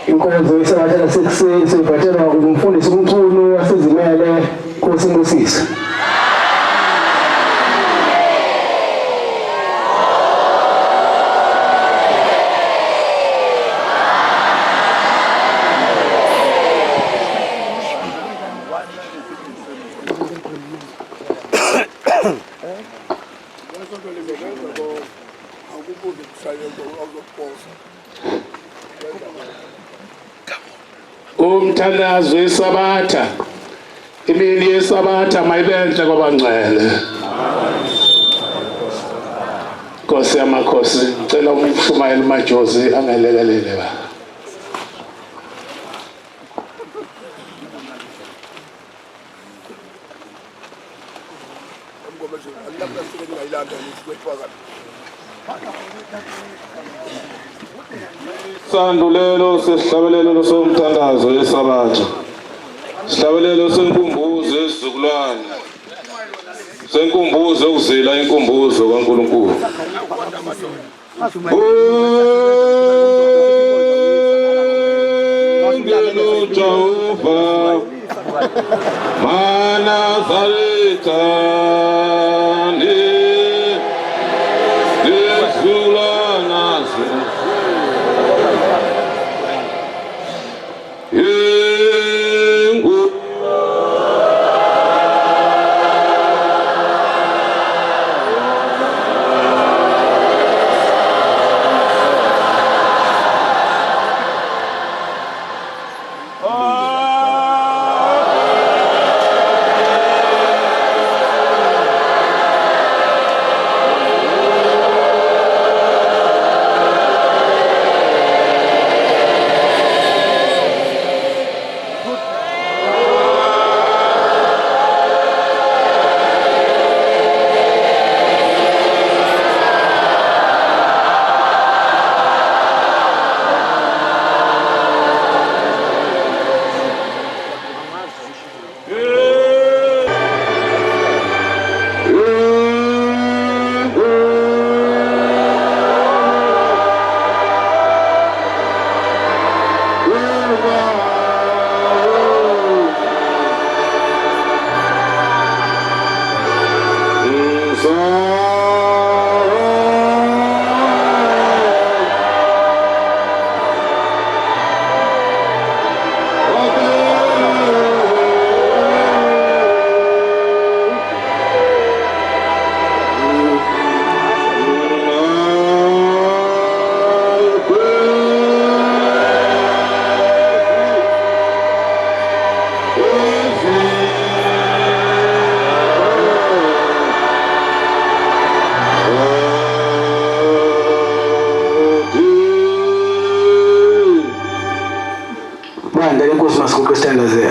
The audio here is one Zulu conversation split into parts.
inkonzo esabathatha sekuseni sibhathela umfundisi umculo wasezimele Nkosi Mosisi. Umthandazo wesabatha imini yesabatha mayibenhle kwabangcwele. Nkosi yamakhosi ngicela umshumayeli Majozi angelekelele ba. Sandulelo sesihlabelelo somthandazo wesabatha. Sihlabelelo senkumbuzo esizukulwane. Senkumbuzo ukuzila inkumbuzo kaNkulunkulu. Ngelo Jehova Manazareta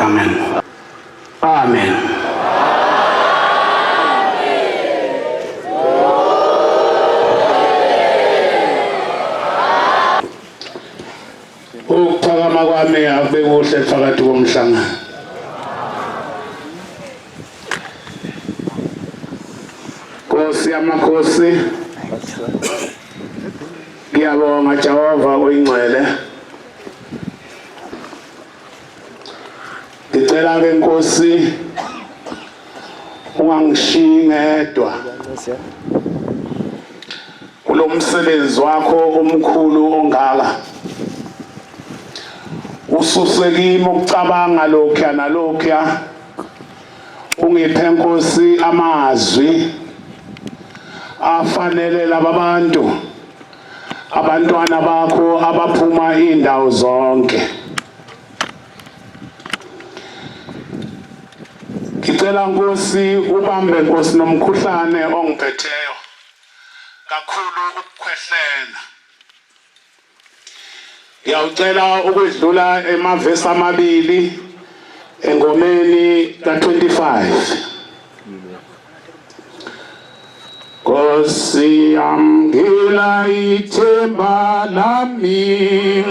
Amen. Amen. Ukuphakama kwami akube kuhle phakathi komhlangano. Nkosi yamakhosi ngiyabonga Jehova oyingcwele. Ngicela ke Nkosi ungangishiyi ngedwa kulo msebenzi wakho omkhulu ongaka. Ususe kimi ukucabanga lokho nalokho. Ungiphe Nkosi amazwi afanele labantu abantwana bakho abaphuma indawo zonke. Ngicela Nkosi ubambe Nkosi nomkhuhlane ongiphetheyo kakhulu ukukhwehlela. Ngiyacela ukwedlula emavesi amabili engomeni ka25. Nkosi yamgila ithemba lami.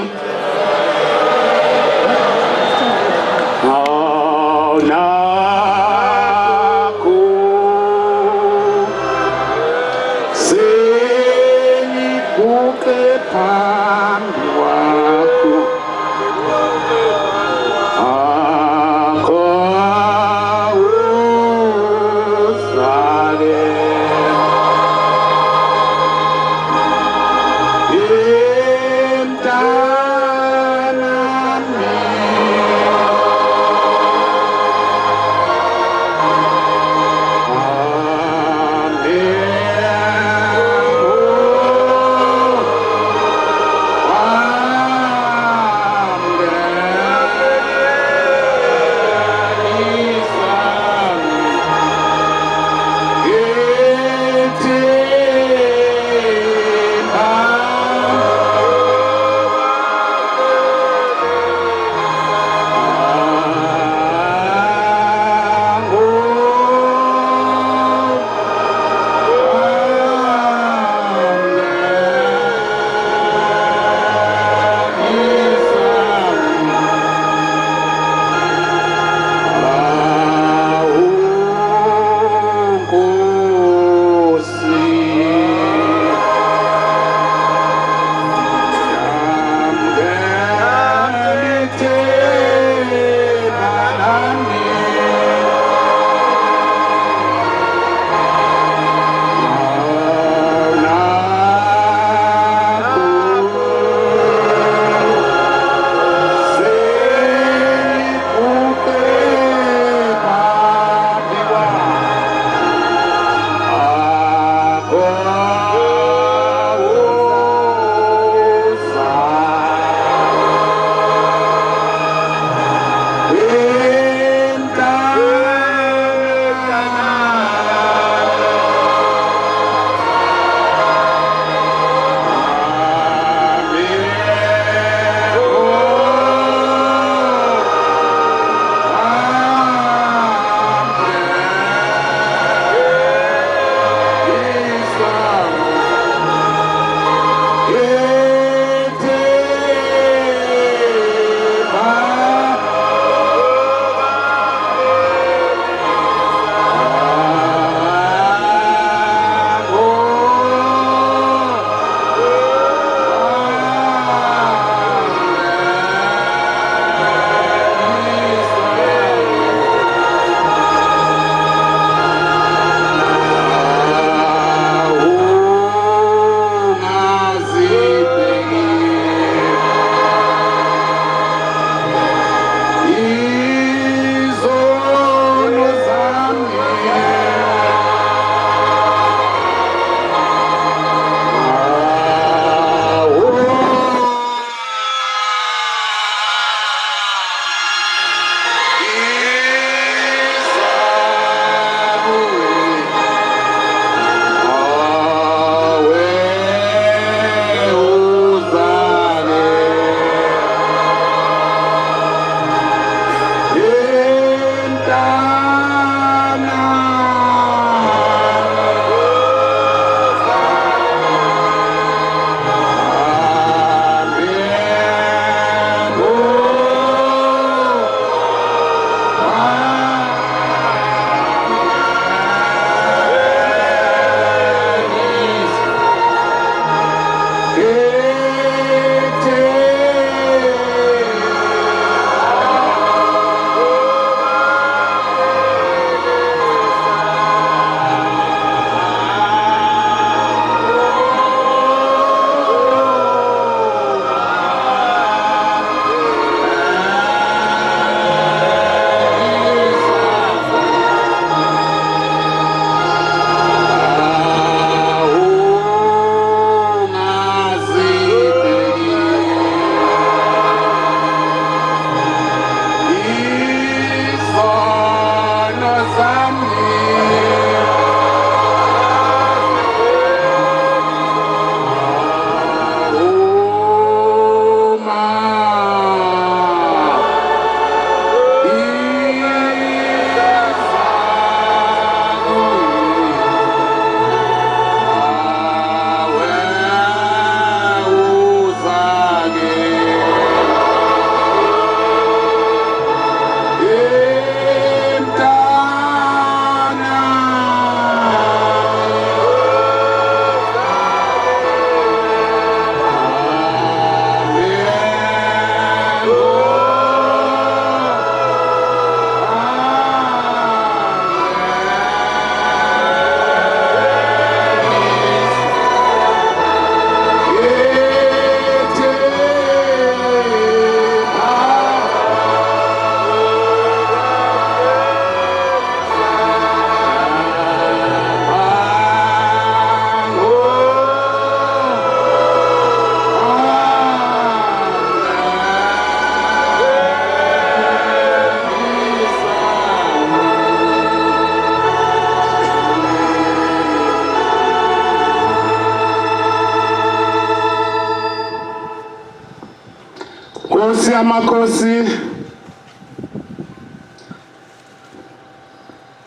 Nkosi yamakhosi,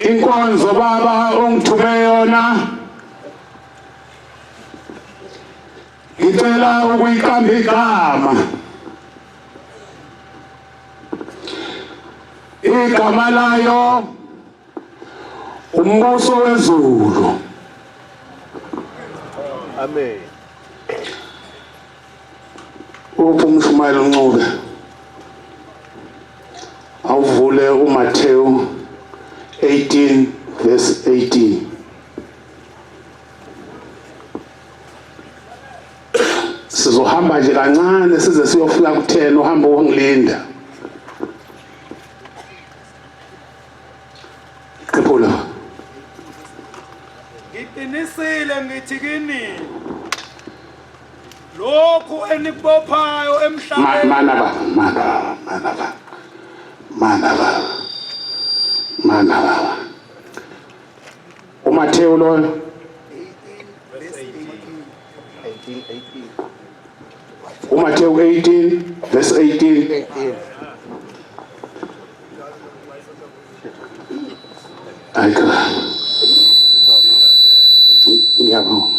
inkonzo baba ongithume yona ngicela ukuyiqamba igama. Igama layo umbuso wezulu. Amen. Umshumayeli uNcube awuvule uMathewu 18 verse 18. Sizohamba nje kancane size siyofika ku10 uhamba uwangilinda. Qephula. Ngiqinisile ngithi kini lokhu enikubophayo emhlabeni mana baba uMathewu lo 18. uMathewu 18 verse 18. Ayikho. Ngiyabonga.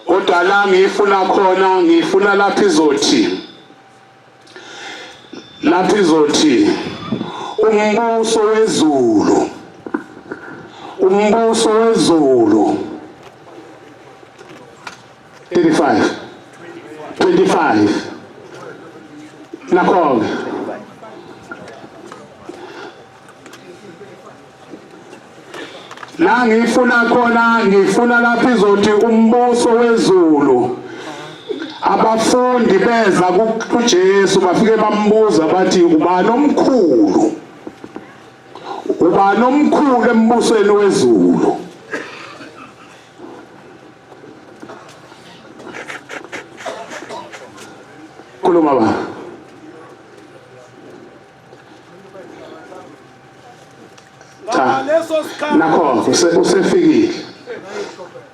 Kodwa la ngifuna khona ngifuna lapha izothi umbuso wezulu 25 nakho la ngifuna lapha izothi umbuso wezulu. Abafundi beza kuJesu bafike bambuza bathi ubani omkhulu embusweni wezulu? Khuluma ba. ngaleso sikhathi Nakho usefikile.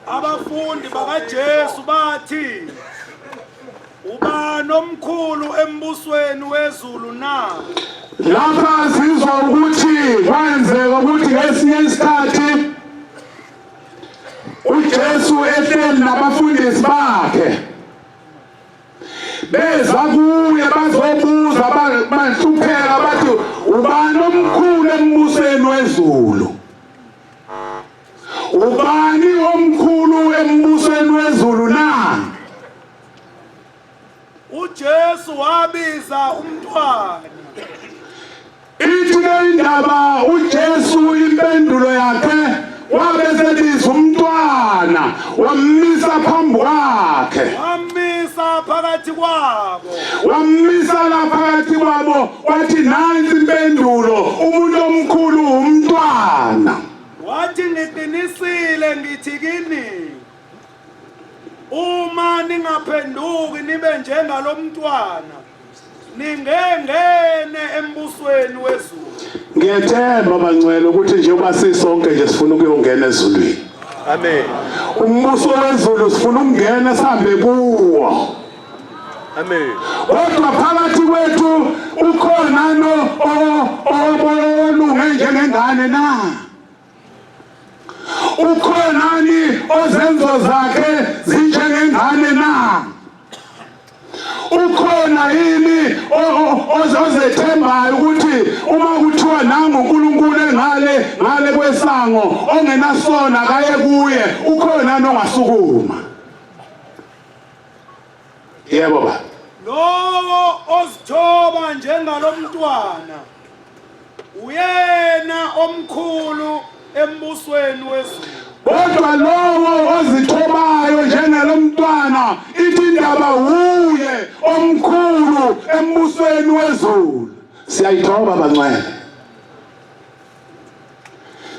abafundi bakaJesu bathi ubani omkhulu embusweni wezulu na? Lapha sizwa ukuthi kwenzeka ukuthi ngesinye isikhathi uJesu ehleli nabafundisi bakhe beza kuye bazobuza bahlupheka bathi ubani omkhulu embusweni wezulu? Ubani omkhulu embusweni wezulu na? uJesu wabiza umntwana. Ithi le indaba uJesu impendulo yakhe wabesebiza umntwana wamisa phambi kwakhe. Wamisa phakathi kwabo. Wamisa la phakathi kwabo wathi nansi impendulo umuntu omkhulu umntwana. Wathi ngiqinisile ngithi kini uma ningaphenduki nibe njengalomntwana ningengene embusweni wezulu. Ngiyethemba bangcwele ukuthi njengoba sisonke nje sifuna ukuyongena ezulwini. Amen. Umbuso wezulu sifuna ukungena sihambe kuwo. Amen. Kodwa phakathi kwethu ukhona olunge njengengane na? Ukhonani ozenzo zakhe zinjengengane na? Ukhona yini abazethembayo ukuthi uma kuthiwa nangu uNkulunkulu ngale kwesango ongenasona kaye kuye ukhona nongasukuma. Yebo baba. Lowo ozithoba njengalomntwana uyena omkhulu embusweni wezulu. Kodwa lowo ozithobayo njengalomntwana ithi indaba uye omkhulu embusweni wezulu. Siyayithoba bangcwele.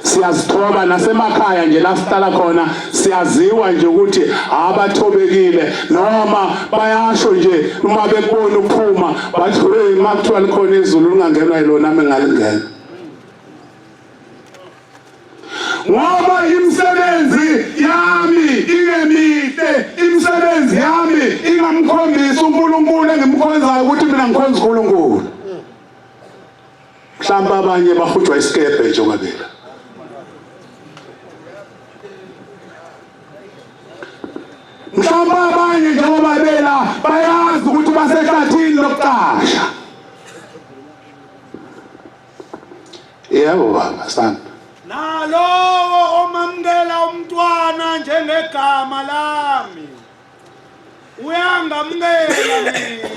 Siyazithoba nasemakhaya nje la sihlala khona siyaziwa nje ukuthi abathobekile noma bayasho nje uma bekubona uphuma bathi hey makuthiwa likhona izulu lingangenwa yilona mengalingena. Ngoba imisebenzi yami ingemihle, imisebenzi yami ingamkhombisa uNkulunkulu engimkhonzayo ukuthi mina ngikhonza uNkulunkulu. Mhlawumbe abanye bahujwa isikebhe nje ngabela. Mhlawumbe abanye njengoba bela bayazi ukuthi basehlathini lokuqasha. Yebo baba sami. Nalowo omamukela umntwana njengegama lami uyangamukela mina.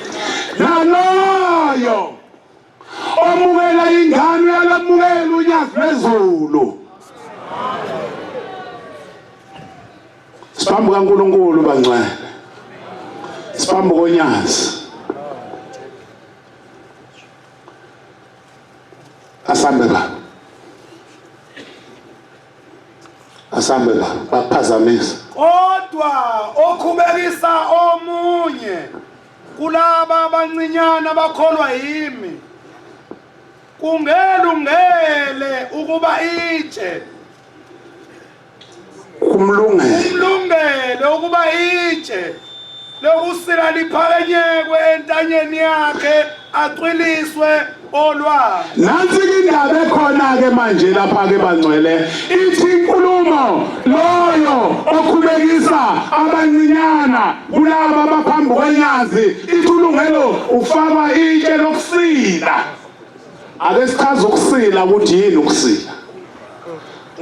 Naloyo omukela ingane yalamukela unyazi wezulu. Siphambu kaNkulunkulu bangcwele. Siphambu konyazi. Asambe baba. Asambe baphazamisa. Kodwa okhubekisa omunye kulaba abancinyana bakholwa yimi kungelungele ukuba itshe. Kumlungele ukuba itshe lokusila liphakanyekwe entanyeni yakhe acwiliswe olwandle. Nansi indaba ekhona ke manje lapha ke bangcwele ithi inkulumo loyo okhubekisa abancinyana kulaba abaphambi kwenyazi ithulungelo ufaka itshe lokusila. Ake sichaze ukusila ukuthi yini ukusila.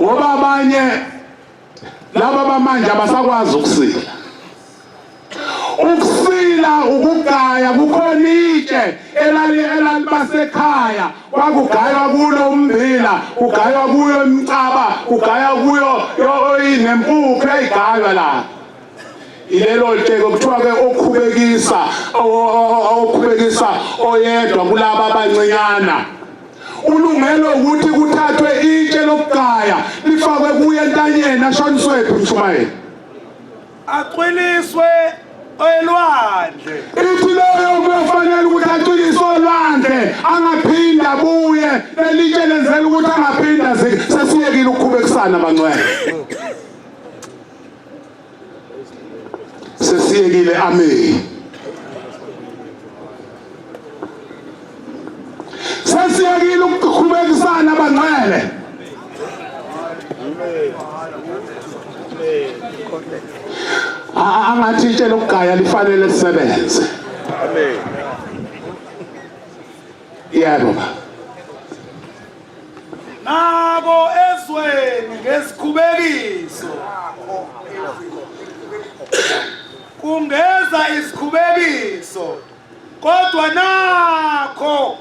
Ngoba abanye laba bamanje abasakwazi ukusila. Ukusila ukugaya kukhona itshe elalibasekhaya kwakugaywa kulo umbila kugaywa kuyo imicaba kugaywa kuyo inempuphu eyigaywa la. Ilelo hleke kuthiwa ke okhubekisa oyedwa kulaba abancinyana. Ulungelo ukuthi kuthathwe itshe lokugaya lifakwe kuye entanyeni ashoniswe phimshumayeli. Acwiliswe elwandle. Ithi loyo kufanele ukuthi acwiliswe olwandle angaphinda buye lelitshe lenzela ukuthi angaphinda sesiyekile ukukhubekisana bangcwele. Sesiyekile amen. Sesiyekile ukukhubekisana bangcwele. Angathi itshe lokugaya lifanele lisebenze. Amen. Yebo baba. Nabo ezweni ngesikhubekiso kungeza isikhubekiso kodwa nakho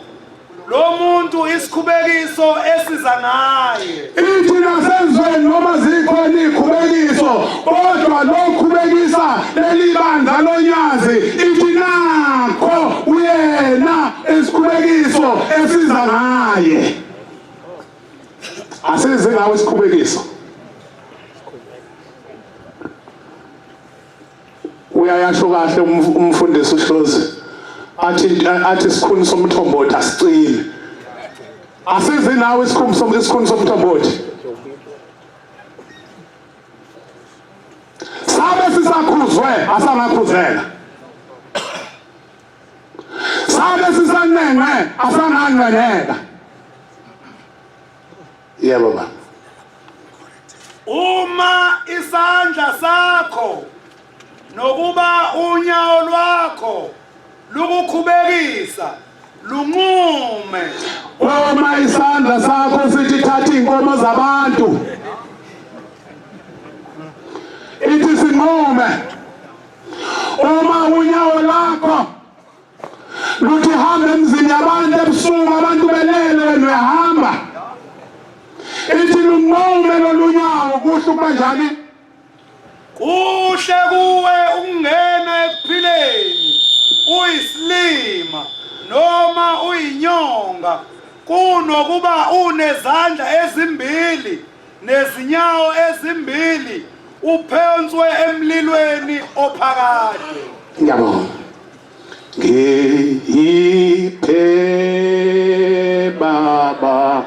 lo muntu isikhubekiso esiza naye. Ithi nasezweni noma zikhona ikhubekiso kodwa lokhubekisa lelibandla lonyazi ithi nakho uyena isikhubekiso esiza ngaye. Asize ngawe isikhubekiso. Uyayasho kahle umfundisi uHlozi athi isikhuni somthombothi asicile. Asize nawe isikhuni somthombothi. Sabe sisakhuzwe asangakhuzela. Sabe sisanenge asangangeneka. Yebo baba. Uma isandla sakho nokuba unyawo lwakho lukukhubekisa lunqume uma isandla sakho sithi thatha inkomo zabantu ithi sinqume uma unyawo lakho luthi hamba emzini yabantu ebusuku abantu belele wena uyahamba ithi lunqume lolunyawo kuhle kanjani kuhle kuwe ukungena ekuphileni uyisilima noma uyinyonga kunokuba unezandla ezimbili nezinyawo ezimbili uphonswe emlilweni ophakade. Ngiyabonga. Ngiphe baba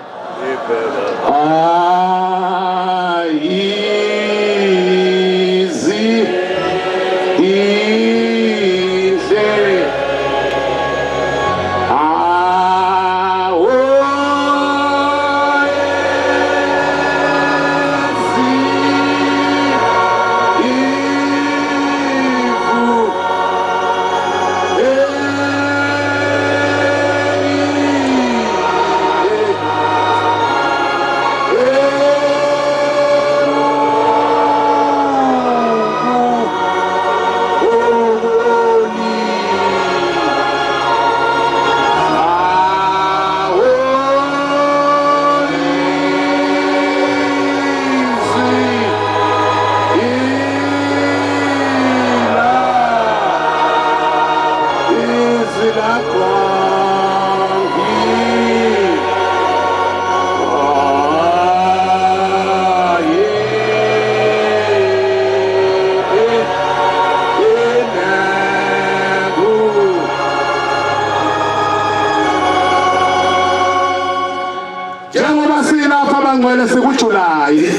sikuJulayi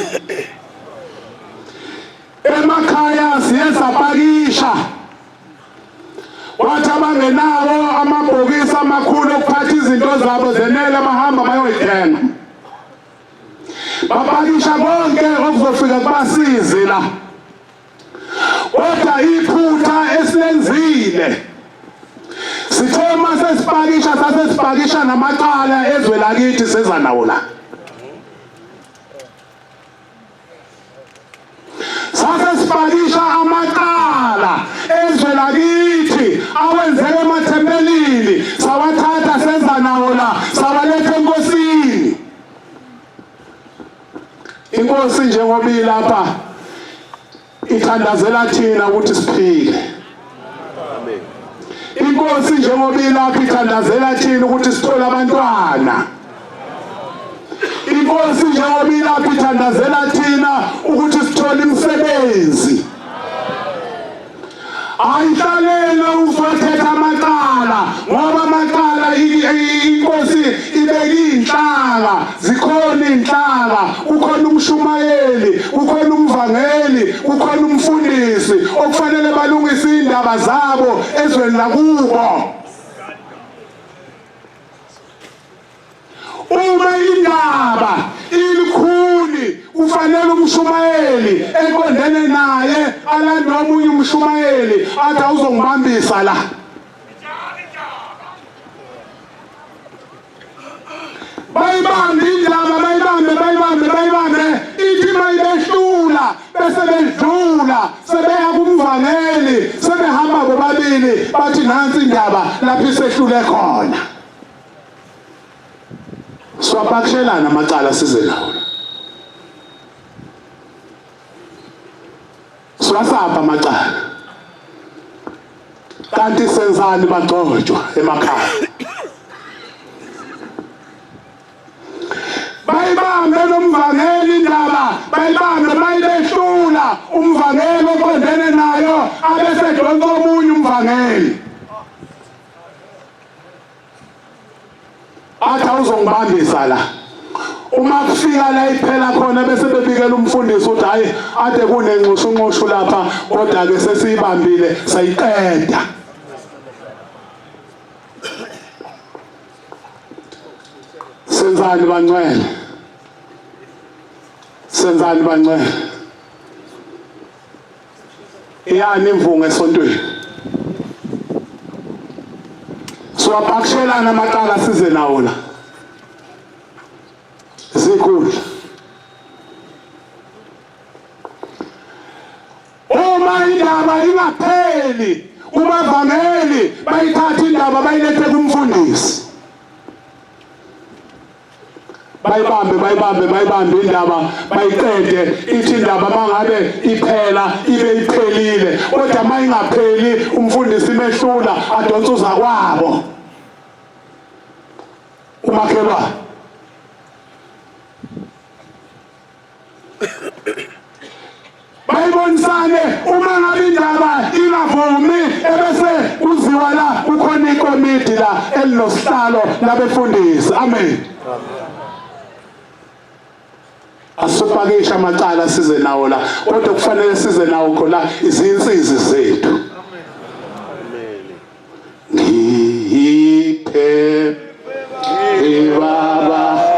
emakhaya siyesapakisha wathi abangenawo amabhokisi amakhulu okuphatha izinto zabo zenele bahamba bayoyithenga bapakisha konke okuzofika kubasizi la kodwa iphutha esilenzile sithe mase sasesipakisha namacala ezwe lakithi seza nawo la sasesipakisha amacala ezwe lakithi awenzeke emathempelini sawathatha senza nawo la sawaletha enkosini inkosi njengoba ilapha ithandazela thina ukuthi siphile inkosi njengoba ilapha ithandazela thina ukuthi sithole abantwana inkosi njengoba ilapha ithandazela thina ukuthi sithole imisebenzi ayihlalele uzothetha amacala ngoba amacala inkosi ibeke inhlaka zikhona inhlaka ukhona umshumayeli ukhona umvangeli ukhona umfundisi okufanele balungise indaba zabo ezweni lakubo uma indaba ilikhuni kufanele umshumayeli ekondene naye alande omunye umshumayeli athi awuzongibambisa la bayibambe indaba bayibambe ithi mayibehlula bese bedlula sebeya kumvangeli sebehamba bobabili bathi nansi indaba lapho isehlule khona swapakishelana amacala size nawo swasapha amacala kanti senzani bagcotshwa emakhaya bayibambe nomvangeli indaba bayibambe bayibehlula umvangeli okondene nayo abese donke omunye umvangeli athi awuzongibambisa la uma kufika la iphela khona bese bebikela umfundisi ukuthi hayi ade kunenxushunxushu lapha kodwa ke sesiyibambile sayiqeda senzani bangcwele iyani imvunga esontweni siwaphakishelana amacala size nawo la sikhulu uma indaba ingapheli kubavangeli bayithatha indaba bayilethe kumfundisi bayibambe indaba bayiqede ithi indaba mangabe iphela ibe iphelile kodwa mayingapheli umfundisi mehlula adonsa uzakwabo umakhelwane bayibonisane uma ngabe indaba ingavumi ebese kuziwa la kukhona ikomiti la elinosihlalo labefundisi amen asupakisha amacala size nawo la kodwa kufanele size nawo khona izinsizi zethu ngiphe baba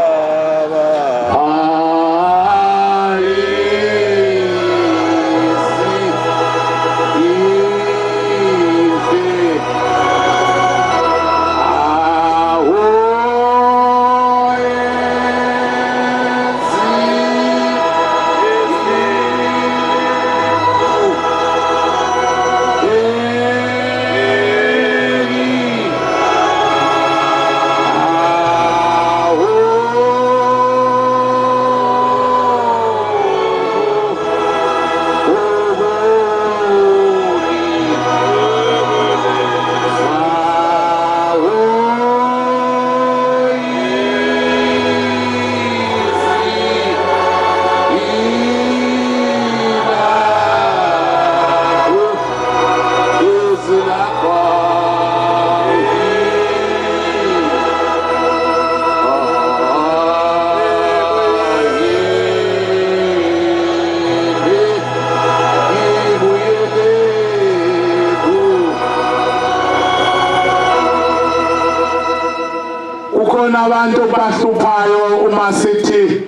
abantu bahluphayo uma sithi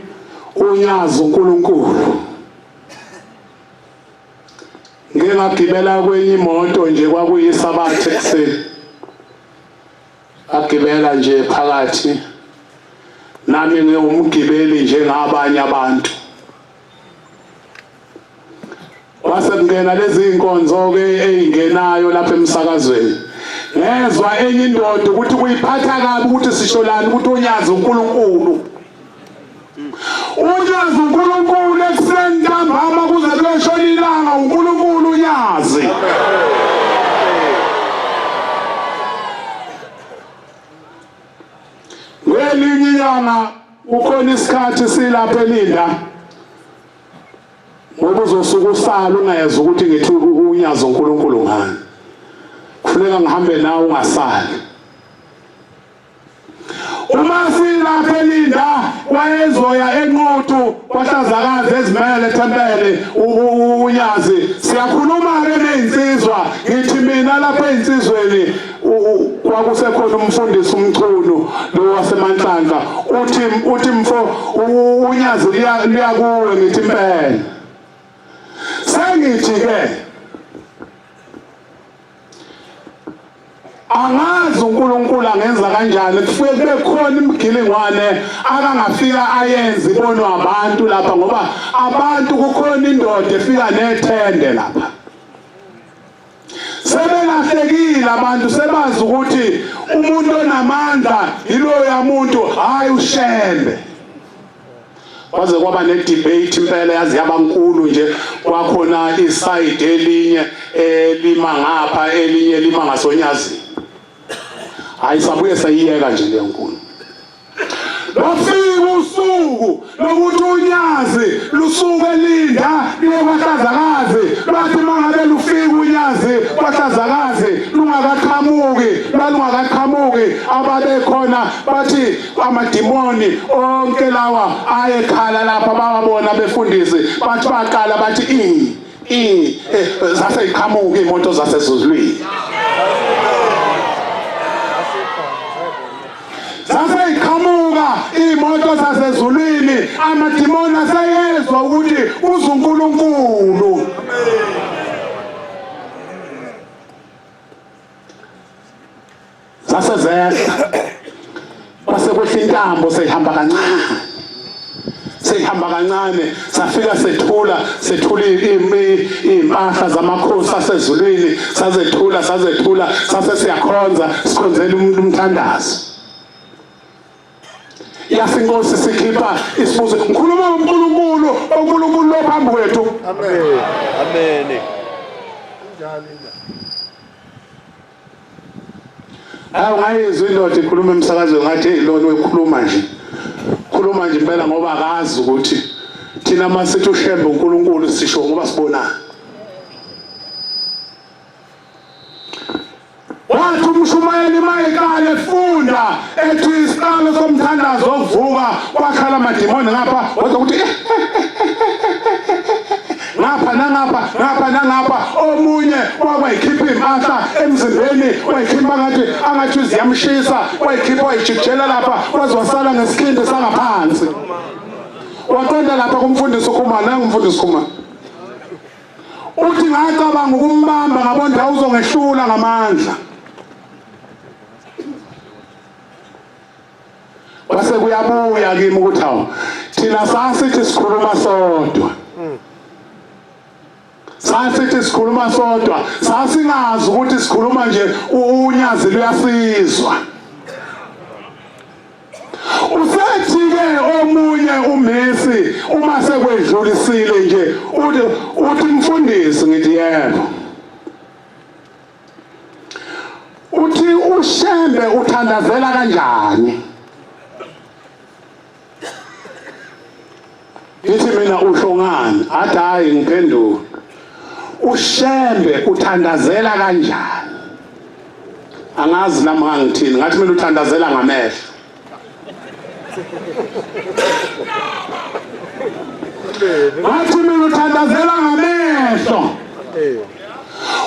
unyazi uNkulunkulu ngingagibela kwenye imoto nje kwakuyisabatha ekseni agibela nje phakathi nami ngumgibeli njengabanye abantu wasengena lezi inkonzo ke eyingenayo lapha emsakazweni ngezwa enye indoda ukuthi kuyiphatha kabi ukuthi sisholani ukuthi unyazi uNkulunkulu unyazi uNkulunkulu ekseni ntambama kuze kuyeshona ilanga uNkulunkulu unyazi ngelinye ilanga ukhona isikhathi silapha elinda ngoba uzosuka usala ungayeza ukuthi ngithi unyazi uNkulunkulu ngani kufuneka ngihambe nawe ungasali uma silapha elinda wayezoya enquthu kwahlazakazi ezimele thempele unyazi siyakhuluma ke nezinsizwa ngithi mina lapha einsizweni kwakusekhona umfundisi umculo lo wasemanhlanhla uthi mfo unyazi liyakuwe ngithi impela sengithi ke angazi uNkulunkulu angenza kanjani kufike kube khona imigilingwane akangafika ayenze ibonwe abantu lapha ngoba abantu kukhona indoda efika nethende lapha sebelahlekile abantu sebazi ukuthi umuntu onamandla yiloya muntu hayi ushembe kwaze kwaba ne-debate impela yazi yabankulu nje kwakhona iside elinye lima ngapha elinye lima ngasonyazini hayi sabuye sayiyeka nje leyo nkulu lofika usuku lokuthi unyazi lusuke elinda liye kwahlazakazi lwathi mangabe lufika unyazi kwahlazakazi lungakaqhamuki ababekhona bathi amadimoni onke lawa ayekhala lapha bawabona befundisi bathi baqala bathi zaseyiqhamuka imoto zasezulwini zaseyiqhamuka imoto zasezulwini amadimoni aseyezwa ukuthi uNkulunkulu sasezeka kwase kuhle intambo sehamba kancane safika sethula impahla zamakhosi asezulwini sazethula sase siyakhonza sikhonzela umthandazo yasinkosi sikhipha isibuzo ngikhuluma uNkulunkulu lo phambi kwethu Amen. Amen. Ngayizwe indoda ikhuluma emsakazweni ngathi lona uyikhuluma nje impela ngoba akazi ukuthi thina masithi ushembe uNkulunkulu sisho ngoba sibonana wathi umshumayeli mayekale efunda ethi isiqalo somthandazo ovuka kwakhala amadimoni ngapha wathi ukuthi ngapha nangapha omunye wayikhipha impahla emzimbeni wayikhipha angathi uziyamshisa wayikhipha wayijikijela lapha waze wasala ngesikhindi sangaphansi waqonda lapha kumfundisi uKhumalo nangumfundisi uKhumalo uthi ngacabanga ukumbamba ngabona uzongehlula ngamandla wase kuyabuya kimi ukuthi hawo thina sasithi sikhuluma sodwa sasingazi ukuthi sikhuluma nje unyazi luyasizwa usethi-ke omunye umisi uma sekwedlulisile nje uthi mfundisi ngithi yebo uthi ushembe uthandazela kanjani ngithi mina usho ngani athi hayi ngiphendula ushembe uthandazela kanjani angazi nami ngangithini ngathi mina uthandazela ngamehlo ngathi mina uthandazela ngamehlo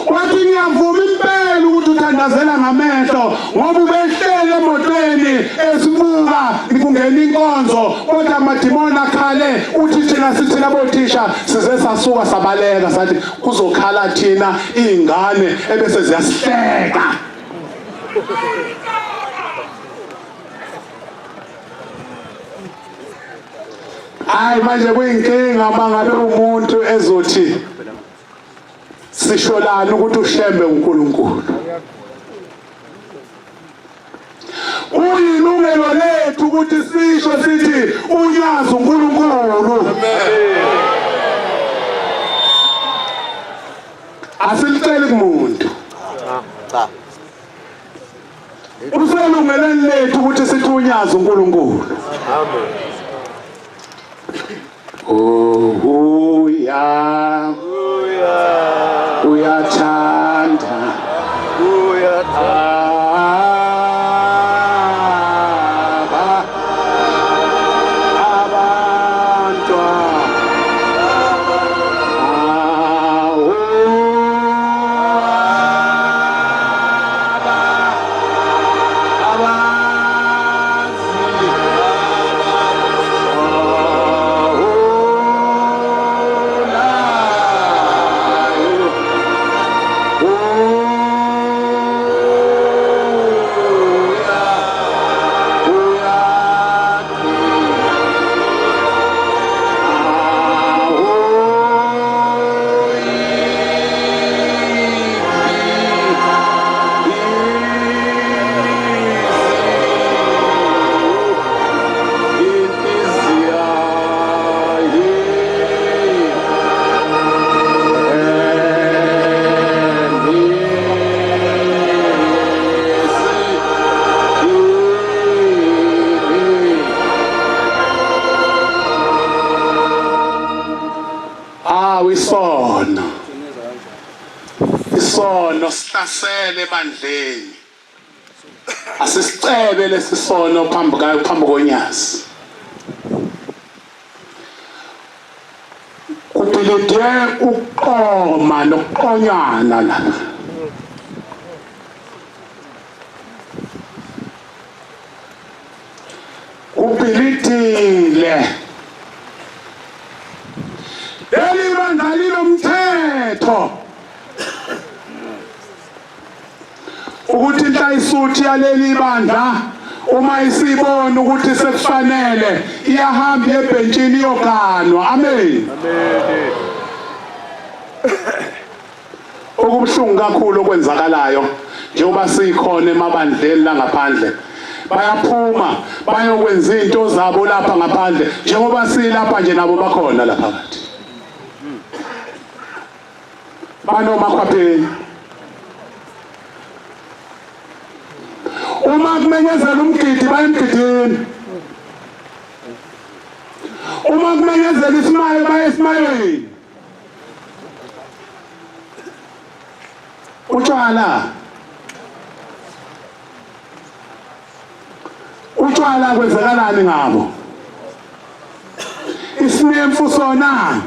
wathi ngiyavuma impela ukuthi uthandazela ngamehlo ngoba ubehlele emotweni esibuka kungena inkonzo kodwa amadimoni akhale uthi thina sithi labothisha size sasuka sabaleka sathi kuzokhala thina izingane ebese ziyasihleka hayi manje kuyinkinga mangabe umuntu ezothi sisholana ukuthi ushembe uNkulunkulu uyilungelo lethu ukuthi sisho sithi unyazi uNkulunkulu asilitsheli kumuntu uselungelweni lethu ukuthi sithi unyazi uNkulunkulu amen uyathanda isono sihlasele ebandleni asisicebe lesisono phambi konyazi kupilide uqoma nokuqonyana la kupilitile umthetho ukuthi icela isuthi yaleli bandla uma isibona ukuthi sekufanele iyahamba ebhentshini yoganwa. Amen. Amen. Okubuhlungu kakhulu okwenzakalayo njengoba sikhona emabandleni la ngaphandle, bayaphuma bayokwenza izinto zabo lapha ngaphandle njengoba silapha nje nabo bakhona lapha phakathi. Banomakhwapheni uma kumenyezela umgidi bayemgidini, uma kumenyezela isimayo bayesimayweni. Utshwala kwenzakalani ngabo? Isinemfu sona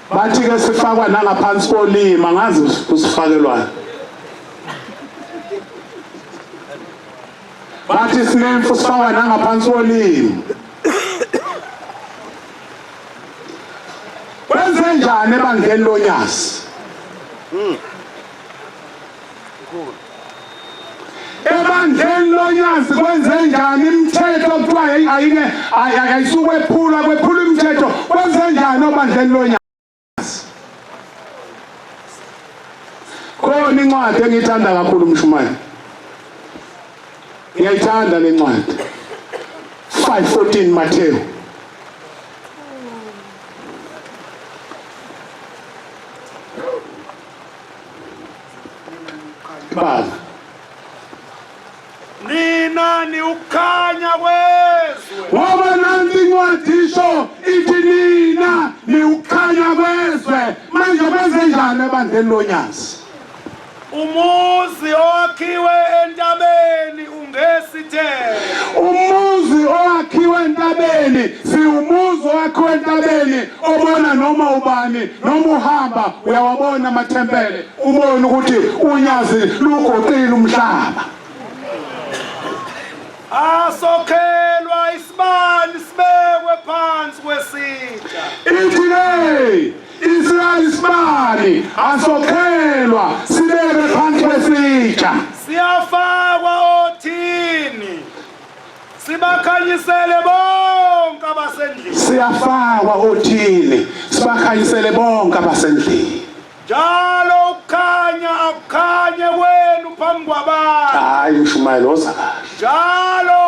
bathi ke sifakwa nangaphansi kolima, ngazi usifakelwa. Bathi sinemfu sifakwa nangaphansi kolima. Kwenze njani ebandleni lonyasi? Ebandleni lonyasi kwenze njani imithetho kuthiwa ayisuke ephula kwephula imithetho? Kwenze njani ebandleni lonyasi? Khona incwadi engiyithanda kakhulu Mshumayeli. Ngiyayithanda le ncwadi. 5:14 Matthew. Baba. Nina ni ukhanya kwezwe. Ngoba nanti incwadi isho ithi nina ni ukhanya kwezwe. Manje kwenze njani ebandleni lonyasi? Umuzi owakhiwe entabeni ungesithelo. Umuzi owakhiwe entabeni, siumuzi owakhiwe entabeni obona noma ubani noma uhamba uyawabona amathempele ubone ukuthi unyazi lugoqile umhlaba. Asokhelwa isibani sibekwe phansi kwesitsha. Ithi hey isibani asokhelwa sibekwe phansi kwesitsha. Siyafakwa othini sibakhanyisele bonke abasendlini. Siyafakwa othini sibakhanyisele bonke abasendlini. Njalo ukukhanya akukhanye kwenu phambi kwabantu. Hayi Mshumayeli ozakahle. Njalo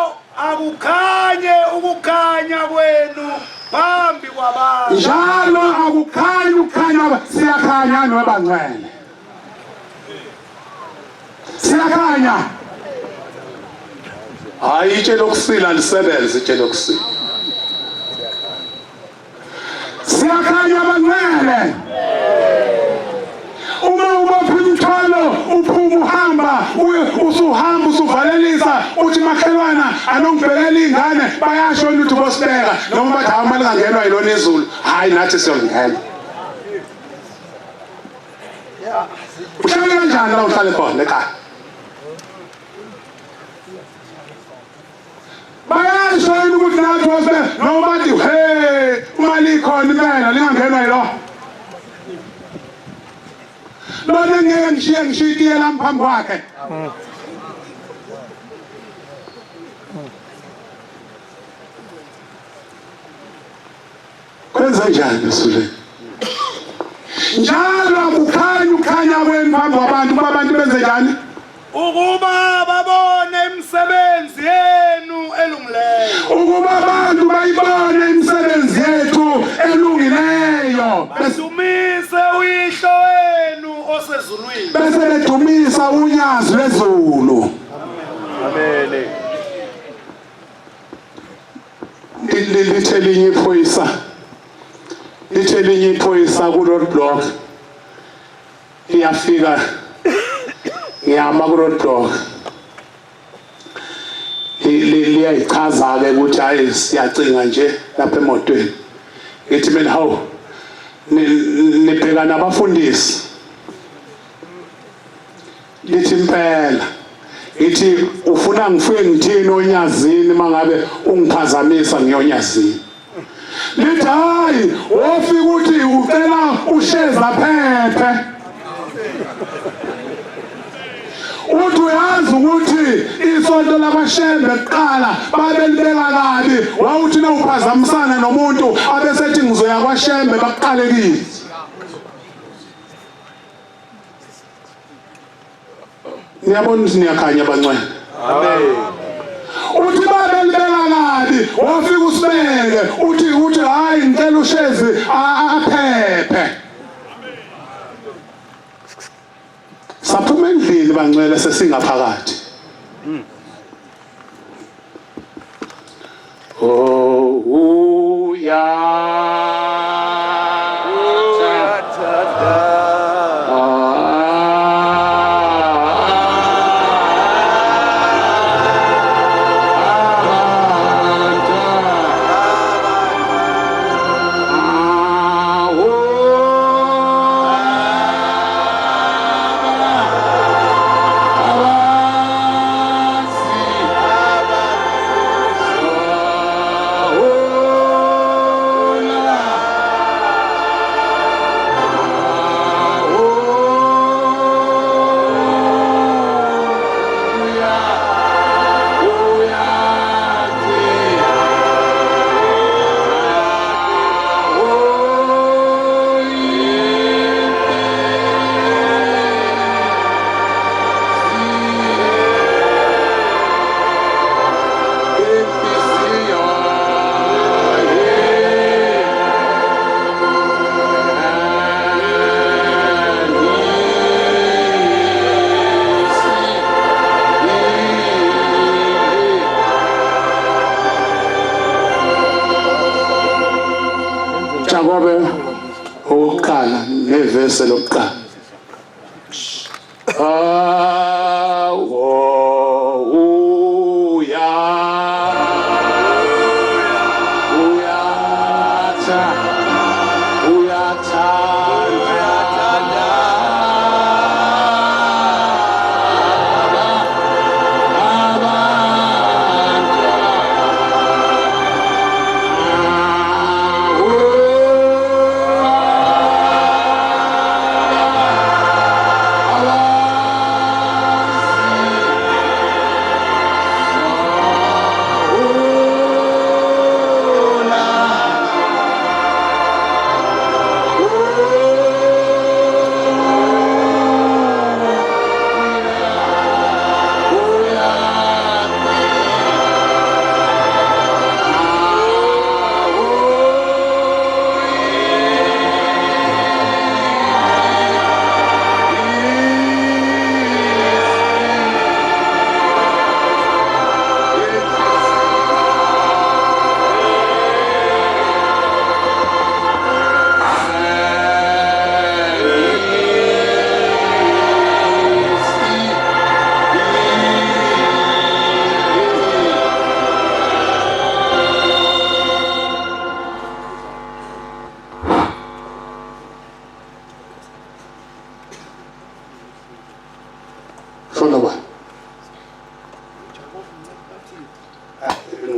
akukhanye ukukhanya kwenu phambi kwabantu. Njalo akukhanya ukukhanya, siyakhanya nobangcwele. Siyakhanya. Hayi itshe lokusila lisebenze itshe lokusila. Siyakhanya abangcwele. Uma ubopha umthwalo uphuma uhamba usuhamba usuvalelisa uthi makhelwana anongibhekela ingane bayasho ukuthi bosibeka noma bathi hayi mali ngangenwa yilona izulu. Hayi nathi siyongena. Uhlale kanjani la uhlale khona ekhaya? Bayasho ukuthi nathi bosibeka noma bathi hey imali ikhona impela lingangenwa yilo. Lona ngeke ngishiye la mphambi kwakhe. Kwenza njani usuleni? Njalo ukukhanya kwenu phambi kwabantu abantu benze njani? Ukuba babone imisebenzi yenu elungileyo. Ukuba abantu bayibone imisebenzi yethu elungileyo. Badumise uyihlo wenu osezulwini. Bese bedumisa unyazi lwezulu. Amen. Lithe linye iphoyisa ku-roadblock iyafika ngiyama ku-roadblock liyayichaza-ke ukuthi hayi siyacinga nje lapha emotweni. Ngithi mina hawu nibheka nabafundisi. Lithi impela ithi ufuna ngifike ngithini onyazini mangabe ungiphazamisa ngiyonyazini. lithi hayi wofika uthi ucela usheza phephe uthi uyazi ukuthi isonto labashembe kuqala babelibeka kabi wawuthi nawuphazamisana nomuntu abesethi ngizoya kwashembe bakuqalekile niyabona ukuthi niyakhanya bancane Amen. uthi babelibeka kabi wafika usibeke uthi hayi ngicela ushezi aphephe saphuma endlini bancwele sesingaphakathi oh Jakobe oqala nevese lokuqala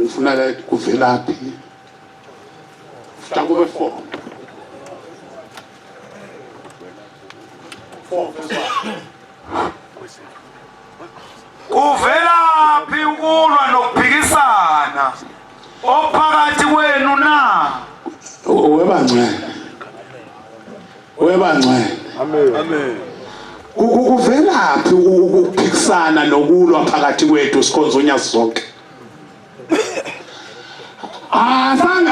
ngifuna la kuvelaphi Jakobe 4 Kuvelaphi ukulwa nokuphikisana ophakathi kwenu na webangcwele Amen. kuvelaphi ukuphikisana nokulwa phakathi kwethu sikhonza unyasi zonke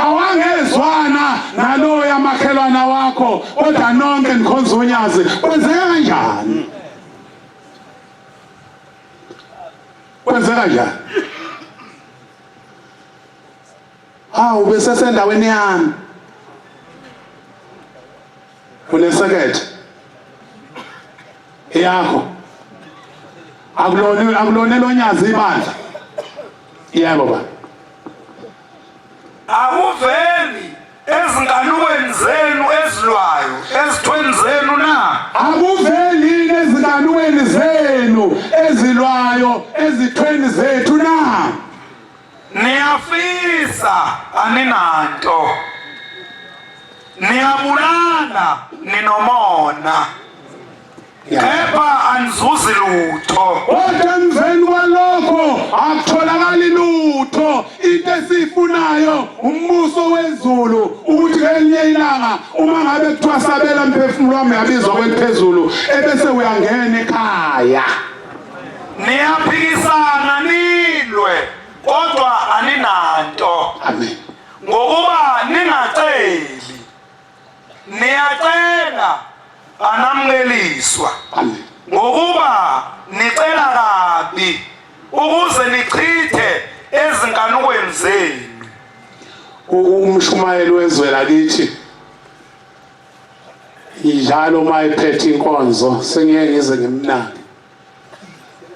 awangezwana nalo yamakhelwana wakho kodwa nonke nikhonza unyazi kwenzeka kanjani bese sendaweni yami unesekethe yakho akulone lonyazi ibandla yebo baba akuveli ezinganukweni zenu ezilwayo ezithweni zenu na akuveli ezinganukweni zenu ezilwayo ezithweni zethu na niyafisa aninanto niyabulala ninomona kepha anizuzi lutho. Kodwa emveni kwalokho akutholakali lutho. Into esifunayo umbuso wezulu ukuthi ngelinye ilanga uma ngabe kuthiwa sabela mphefumulo wami yabizwa kweliphezulu ebese uyangena ekhaya. Niyaphikisana nilwe kodwa aninanto. Amen. Ngokuba ningaceli niyacela anamngeliswa. Amen. Ngokuba nicela kabi ukuze nichithe ezinkanukweni zenu. Umshumayeli wezwe lakithi njalo uma ephethe inkonzo sengeke ngize ngimnake.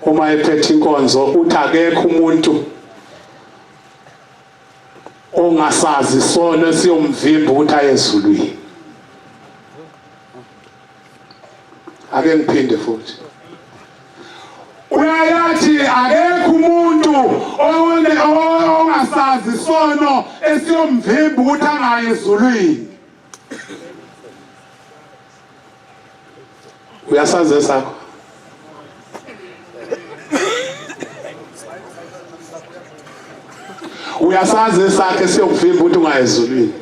Uma ephethe inkonzo uthi akekho umuntu ongasazi sona siyomvimba ukuthi ayezulwini. Ake ngiphinde futhi. Uyayathi akekho umuntu ongasazi sono esiyomvimba ukuthi angaye ezulwini. Uyasazi esakho? Uyasazi esakhe esiyokuvimba ukuthi ungaye ezulwini.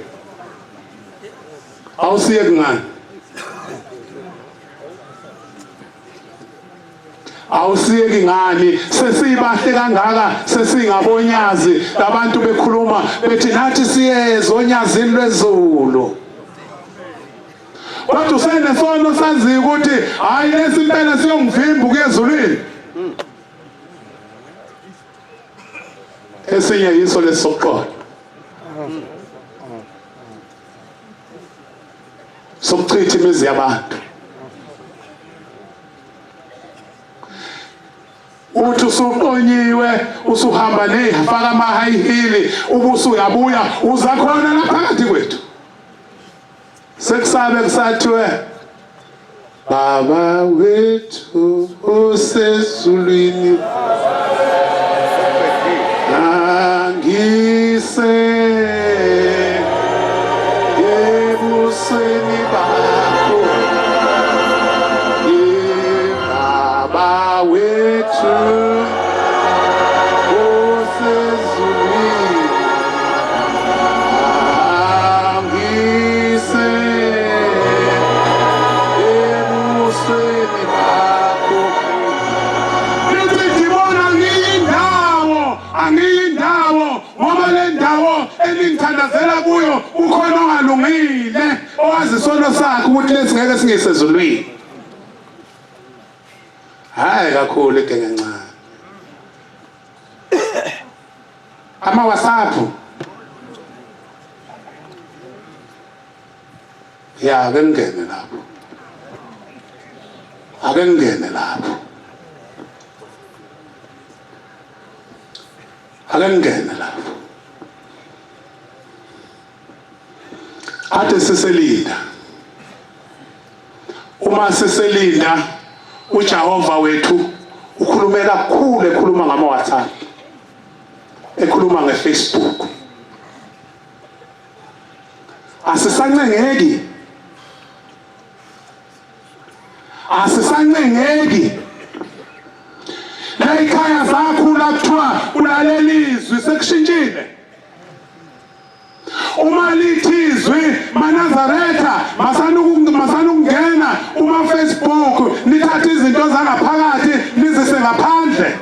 Awusiye kungani? Awusiyeki ngani sesibahle kangaka sesingabonyazi abantu bekhuluma bethi nathi siyezwe onyazini lwezulu. Kodwa usenesono sazi ukuthi hayi lesimpela siyongivimba ukuyezulwini. Esinye yiso lesoqola sokuchitha imizi yabantu. Uthi usuqonyiwe usuhamba nefaka ama-high heel ubuso uyabuya uza khona lapha phakathi kwethu sekusabe kusathiwe Baba wethu usezulwini angise ebusweni bakho Baba wethu usezulwini angise ebusweni bakho. Nithi ngibona angiyindawo ngoba le ndawo eningithandazela kuyo ukhona ongalungile owazi isono sakhe ukuthi lesingeke singesezulwini. Hayi kakhulu igenge encane. Ama-WhatsApp ya ake ngene lapho. Ake ngene lapho. Ake ngene lapho. Ade siselinda. Uma siselinda uJehova wethu ukhulume kakhulu ekhuluma ngama-WhatsApp, ekhuluma ngeFacebook. Asisancengeki la ikhaya zakho lapha ulalelizwi sekushintshile. Uma lithizwi maNazaretha masanukungena uma Facebook nithatha izinto zangaphakathi nizise ngaphandle.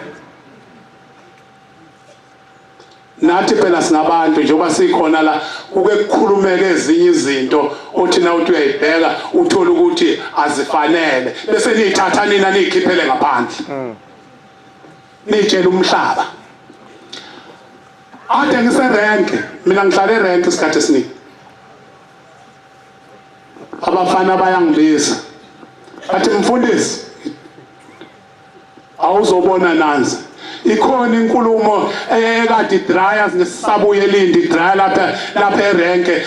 Nathi phela singabantu njengoba sikhona la uke kukhulumeke ezinye izinto othi na uthi uyayibheka uthola ukuthi azifanele bese nithatha nina nikhiphele ngaphandle. Nitshela umhlaba. Ade ngiserenke mina ngihlale erenke isikhathi esiningi. Abafana bayangibiza bathi mfundisi awuzobona nanzi ikhona inkulumo ekade dryer nesisabuye elindi dryer lapha erenke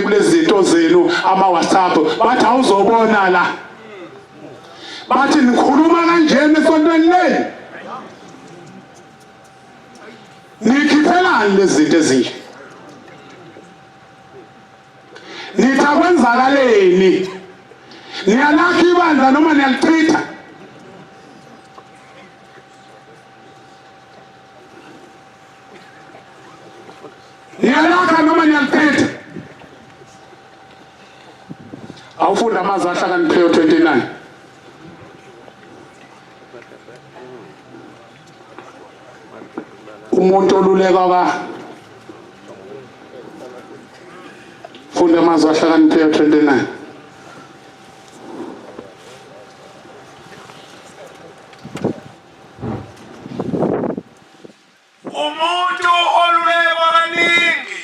kulezi zinto zenu ama-WhatsApp bathi awuzobona la bathi nikhuluma kanjeni esontweni leli nikhiphelani lezi zinto ezinje nithi akwenzakaleni niyalakha ibandla noma niyalichitha niyalakha noma niyalichitha awufunda amazwi ahlakaniphileyo 29 umuntu oluleka funda amazwi ahlakaniphileyo 29 umuntu olulekwa kaningi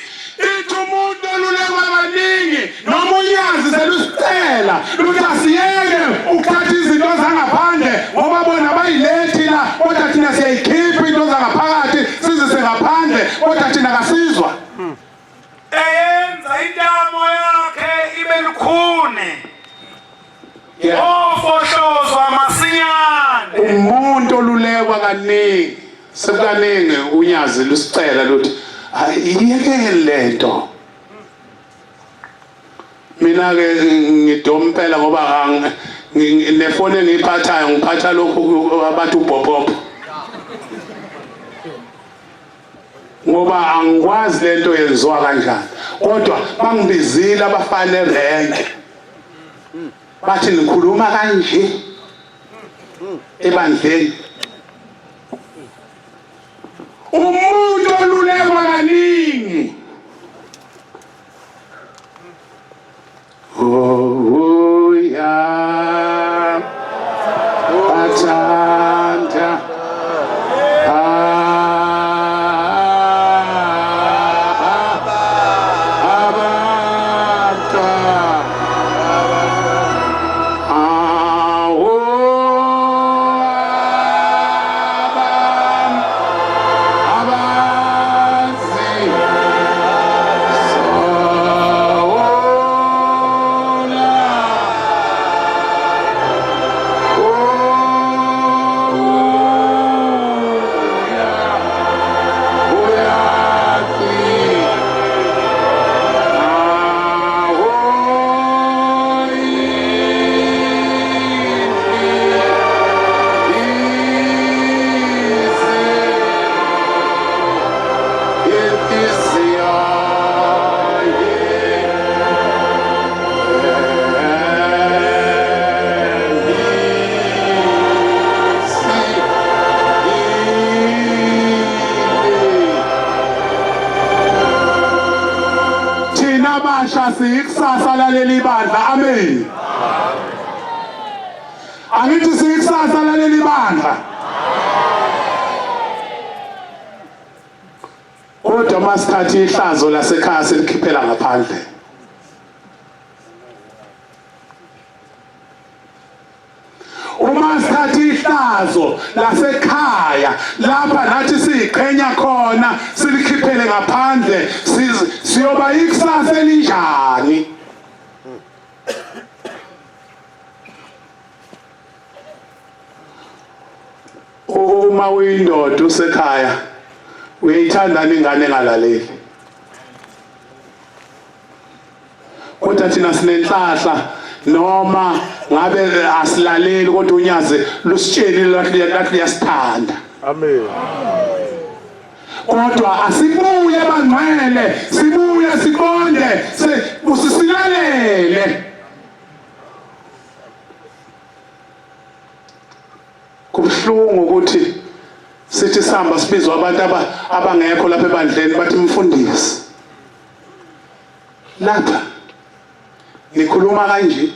ithi umuntu olulekwa kaningi noma unyazi selusicela luthi asiyeke ukuthatha izinto zangaphandle ngoba bona bayilethi la kodwa thina siyayikhipha into zangaphakathi sizise ngaphandle kodwa thina kasizwa eyenza intamo yakhe ibe lukhuni ofohlozwa masinyane umuntu olulekwa kaningi sekukaningi unyazi lusicela luthi ayiyekele lento mina ke ngidompela ngoba nefone engiyiphathayo ngiphatha lokhu abantu ubhobhopho ngoba angikwazi lento yenziwa kanjani kodwa bangibizile abafana erenke bathi nikhuluma kanje ebandleni umuntu olulekwa kaningi athanda siyikusasa laleli bandla amen angithi siyikusasa laleli bandla kodwa masithatha ihlazo lasekhaya silikhiphela ngaphandle uma sithatha ihlazo lasekhaya lapha nathi siyiqhenya khona silikhiphele ngaphandle siyoba ikusasa elinjani uma uyindoda usekhaya uyayithandana ingane engalaleli kodwa thina sinenhlahla noma ngabe asilaleli kodwa unyaze lusitshelile lathi liyasithanda amen kodwa asibuye bangcwele sibuye siqonde usilalele kubhlungu ukuthi sithi sihamba sibizwa abantu abangekho lapha ebandleni bathi mfundisi lapha nikhuluma kanje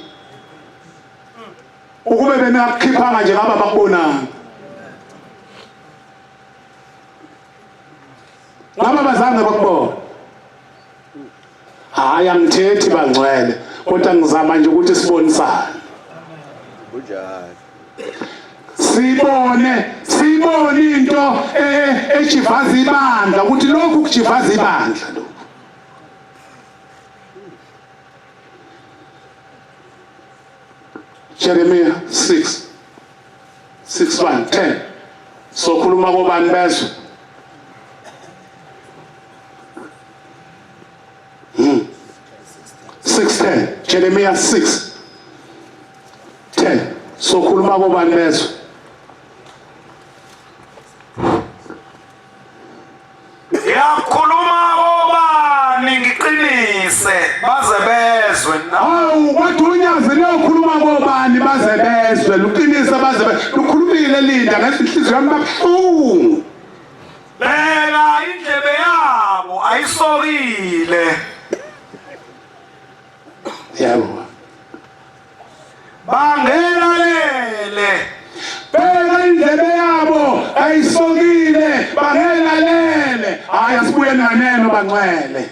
ukube benakukhiphanga nje ngaba bakubonanga ngaba bazange bakubona hayi angithethi bangcwele kodwa ngizama nje ukuthi sibonisane kunjani sibone into ejivaza ibandla ukuthi lokhu kujivaza ibandla lokhu Jeremiah 6:1-10 sokhuluma kobani bezwe 6:10 Jeremiah 6:10 sokhuluma kobani bezwe yakhuluma obani ngiqinise baze bezwe hawu kodwa unyazi liyokhuluma kobani baze bezwe luqinise baze lukhulumile Linda ngezinhliziyo yami kabuhlungu beka indlebe yabo ayisokile yabo bangelalele beka indlebe yabo ayisokile bangelalele hayi asibuye naneno bangcwele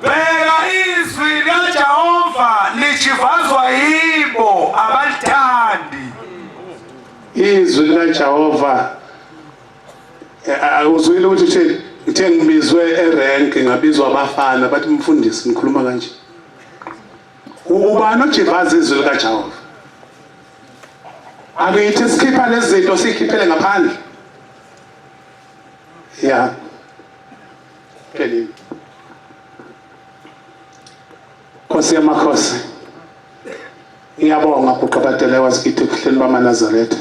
beka izwi likaJehova lijivazwa yibo abalithandi izwi likaJehova awuzwile ukuthi ngithe ngibizwe erank ngabizwa abafana bathi mfundisi ngikhuluma kanje ubani ojivaza izwi likaJehova akithi sikhipha lezi zinto sikhiphele ngaphandle ya pheli Nkosi yamakhosi ngiyabonga kuqabatele wasikithe kuhleli bamaNazaretha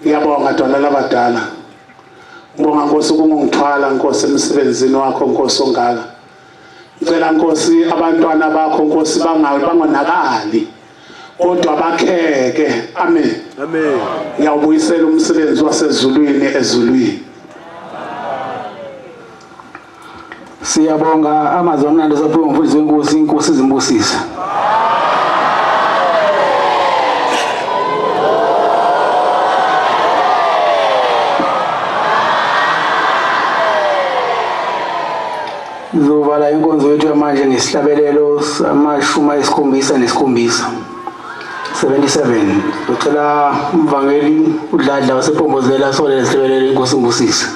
ngiyabonga dona labadala ngibonga Nkosi ukungithwala Nkosi emsebenzini wakho Nkosi ongaka ngicela Nkosi abantwana bakho Nkosi bangonakali kodwa bakheke amen Amen. ngiyawubuyisela umsebenzi wasezulwini ezulwini Siyabonga amazwi amnandi saphiwe umfundisi wenkosi inkosi izimbusisa. Zovala inkonzo yethu yamanje ngesihlabelelo sama-77 77. Ngicela umvangeli uDladla wasePhombozela solele isihlabelelo inkosi imbusisa.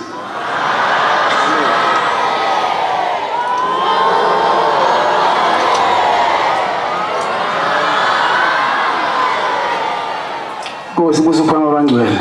Nkosi kusupha abangcwele.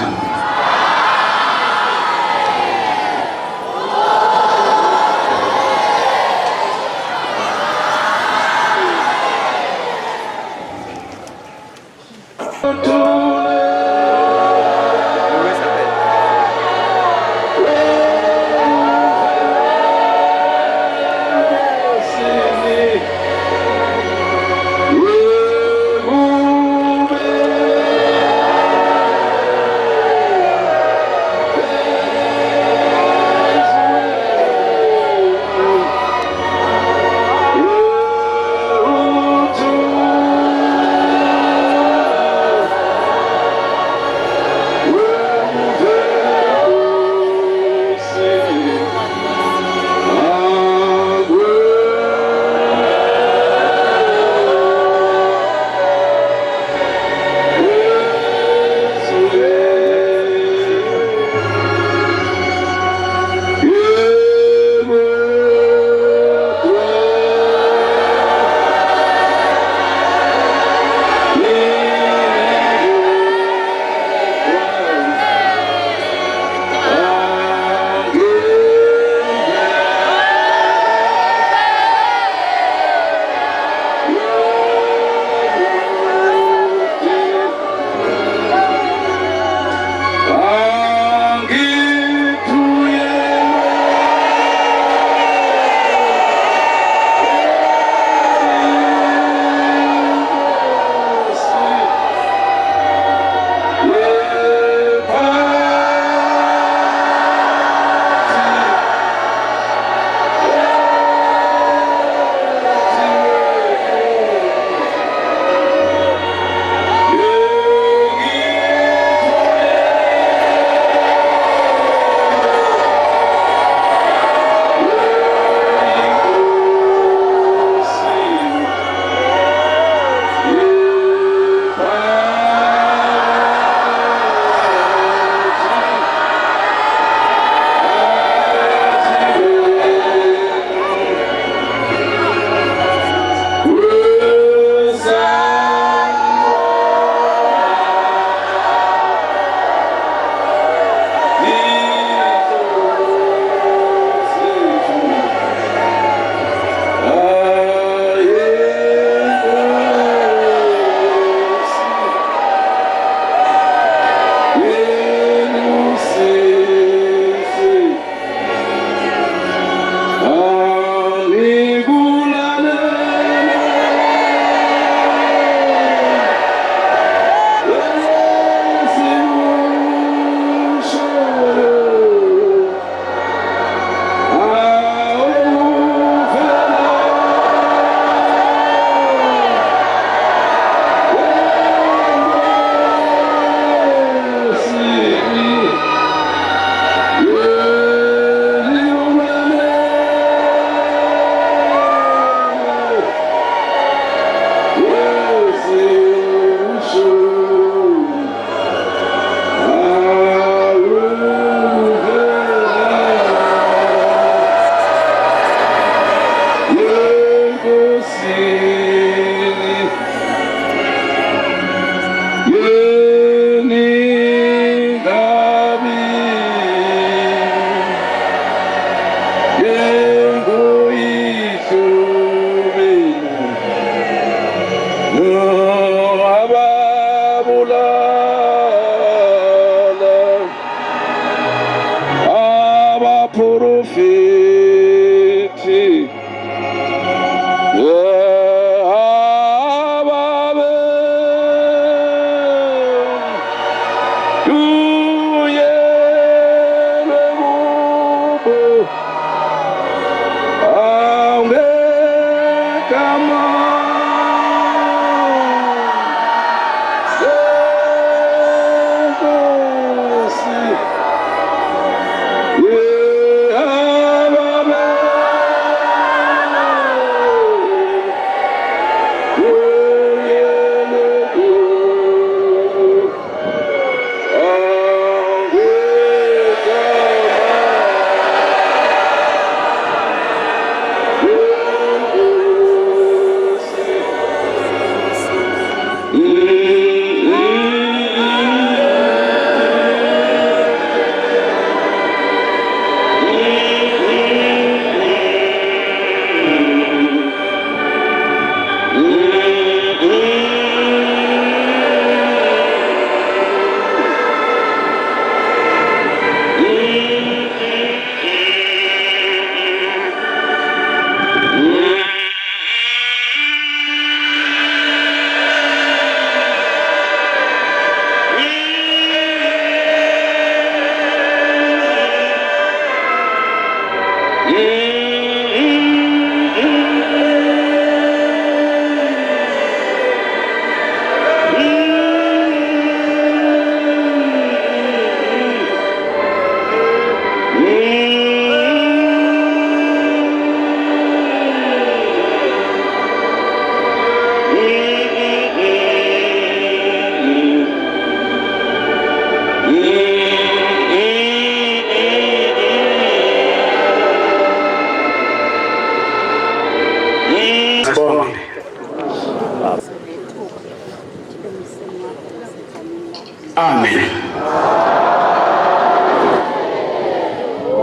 Amen.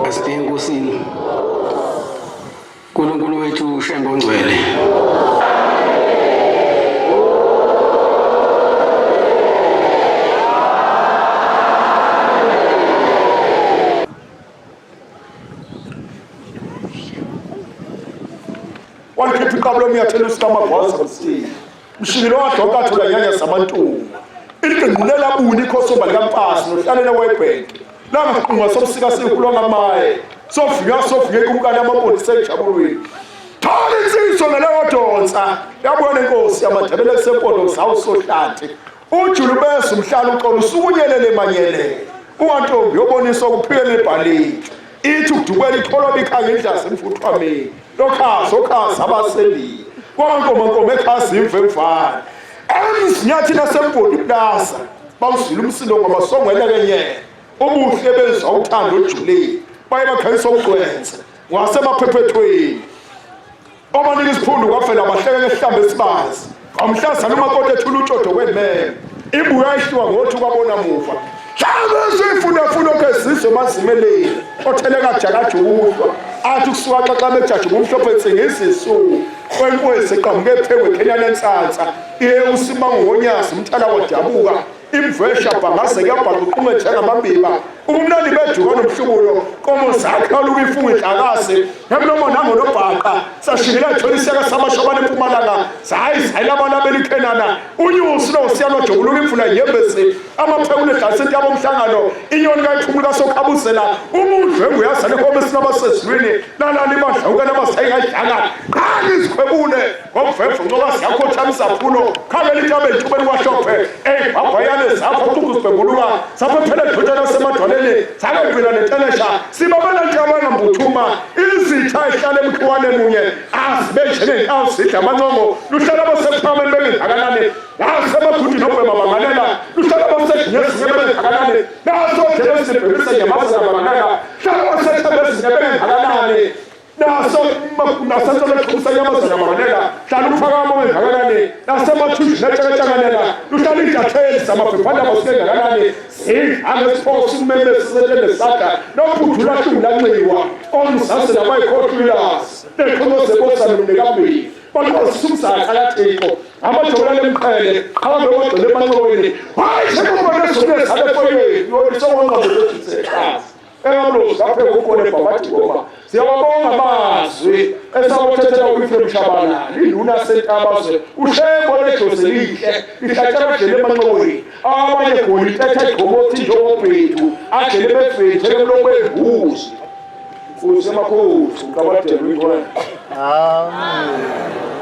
Asibheke enkosini. uNkulunkulu wethu uShembe ongcwele. Wankhipha iqabula miyathela usikamagwaza msini. Mshilo wadoka thola nyanya sabantu. Iqinqulela buni ikhosoba likampasi nohlalela weBank. Langa siqunga sobusika sikhulu ngamaye. Sofika kumkani amapolisa ejabulweni. Thola insizwa ngaleyo donsa. Yabona inkosi yamadebele kusempondo zawusohlanti. Ujulu bese umhlalo uxolo usukunyelele emanyelele. Ungantombi yobonisa ukuphikela ebhaleni. Ithi ukudubela ikholo bikhanga indlasa emfuthwameni. Lokhazi abasendile. Kwankomo ekhasi imvemvana. Emzinyathi nasemboni plaza. Bawusile umsindo ngamasongwele kenyene. Ubuhle bezwa uthando ojulile. Baye bakhanyisa ukugwenza. Wasemaphephetweni. Omanika isiphundu kwafela abahleke ngehlambe esibazi. Amhlaza nomakoti ethula utshodo kwememe. Ibuya ehliwa ngothi kwabona muva. Hlaba sifuna kezizwe mazimelele. Otheleka jakaje uhlwa. Athi kusuka xaxa bejaji kumhlophe tsengisisu. Kwenkwezi eqhamuke ephekwe Kenyana ensansa. Iye usimango ngonyasi umthala wadabuka. Imvesha bhangaze kuyabhala uqumetheka ngamabhiba. Umnandi beduka nomhlubulo komo zakhe oluka ifunga idlakase. Ngemlomo nangonobhaqa sashikela etholiseka samashobane eMpumalanga. Sayilabana belikhenana. Unyusi nosiyano jobulula imfula yembese. Amaphekule edlasenti yabomhlangano. Inyoni kayiphumula sokhabuzela. Umudlwengu yazale kobe sinabasezulwini. Nalali badlawuka namasayikadlanga. Izikhwebule ngomfefo ngoba siyakhothamisa phulo. Khale likabe ithubeni kwahlophe. Babayane zapho ukuzibhebuluka. Sapho phela idodana semadwaleni. Sakegcina netelesha. Sibabana nje abangambuthuma. Izitha ehlale emkhiwane munye. Asibejene inkawu sidla amancongo. Luhlala basephakame bengakanani. Nasemagundi nobema bangalela. Luhlala baseginyesi bengakanani. Naso jele sibhekisa nyamaza bangalela. Hlala basekhebezi bengakanani. Naso nasentolo ekhusa nyamaza bangalela. Hlala uphakamo bengakanani. Nasemathushi netsheketshangalela. Luhlala idatheli samaphephana basengakanani. Angesiphosa umele sisetshenziswe nesaka nophuthula hlungulanxiwa omzase nabayikhohlulazi neqhomo zebosana nekambini baqosumsaka kaThixo amajobela lemqhele qabe wagcile emancoweni hayi sekubona sokuzale foyeni yona sokwenza ukuthi sekhasi engablozi aphe ukone babathi ngoba Siyabonga amazwi esawuthethela uWilfred Mshabalala induna sentabazwe ushebo lejose lihle lihlatsha endlele emanqoweni abanye khona itethe igqomothi njengobhethu adlele befethe emlomo wembuzi futhi emakhosi uqabadela uyintwana. Amen.